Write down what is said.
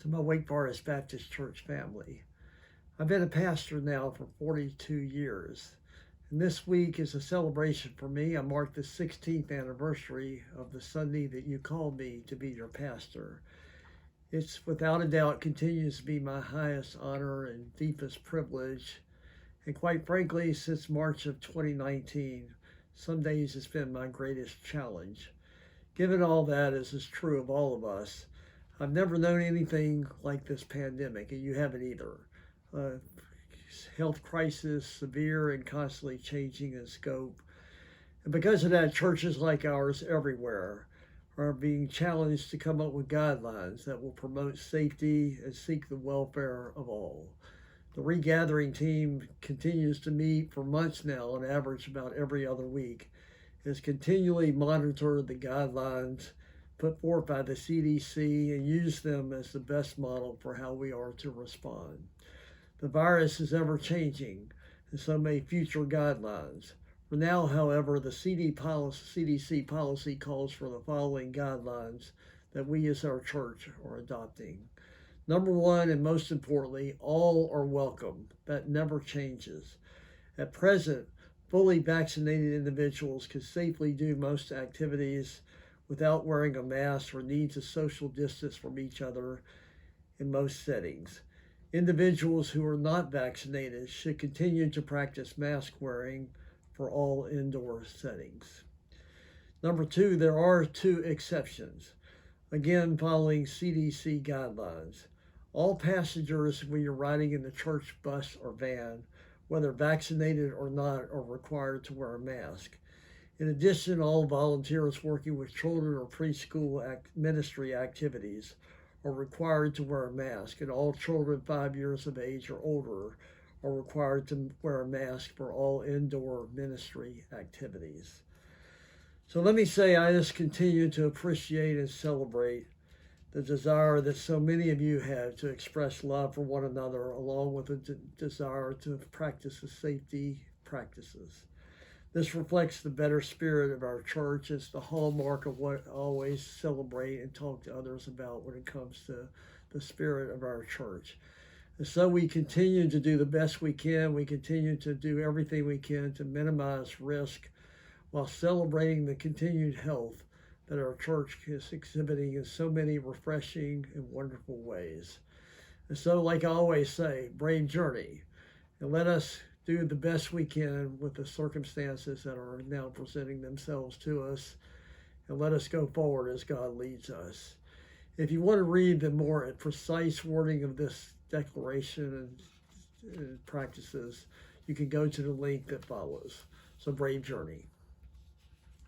to my Wake Forest Baptist Church family. I've been a pastor now for 42 years, and this week is a celebration for me. I mark the 16th anniversary of the Sunday that you called me to be your pastor. It's without a doubt continues to be my highest honor and deepest privilege, and quite frankly, since March of 2019, some days it's been my greatest challenge. Given all that, as is true of all of us, I've never known anything like this pandemic, and you haven't either. Health crisis, severe and constantly changing in scope. And because of that, churches like ours everywhere are being challenged to come up with guidelines that will promote safety and seek the welfare of all. The Regathering team continues to meet for months now, on average about every other week, has continually monitored the guidelines put forth by the CDC and used them as the best model for how we are to respond. The virus is ever changing, and so may future guidelines. For now, however, the CDC policy calls for the following guidelines that we as our church are adopting. Number one, and most importantly, all are welcome. That never changes. At present, fully vaccinated individuals can safely do most activities without wearing a mask or need to social distance from each other in most settings. Individuals who are not vaccinated should continue to practice mask wearing for all indoor settings. Number two, there are two exceptions. Again, following CDC guidelines. All passengers, when you're riding in the church bus or van, whether vaccinated or not, are required to wear a mask. In addition, all volunteers working with children or preschool ministry activities are required to wear a mask, and all children 5 years of age or older are required to wear a mask for all indoor ministry activities. So let me say, I just continue to appreciate and celebrate the desire that so many of you have to express love for one another, along with a desire to practice the safety practices. This reflects the better spirit of our church. It's the hallmark of what I always celebrate and talk to others about when it comes to the spirit of our church. And so we continue to do the best we can. We continue to do everything we can to minimize risk while celebrating the continued health that our church is exhibiting in so many refreshing and wonderful ways. And so, like I always say, brave journey. And let us do the best we can with the circumstances that are now presenting themselves to us, and let us go forward as God leads us. If you want to read the more precise wording of this declaration and practices, you can go to the link that follows. So brave journey.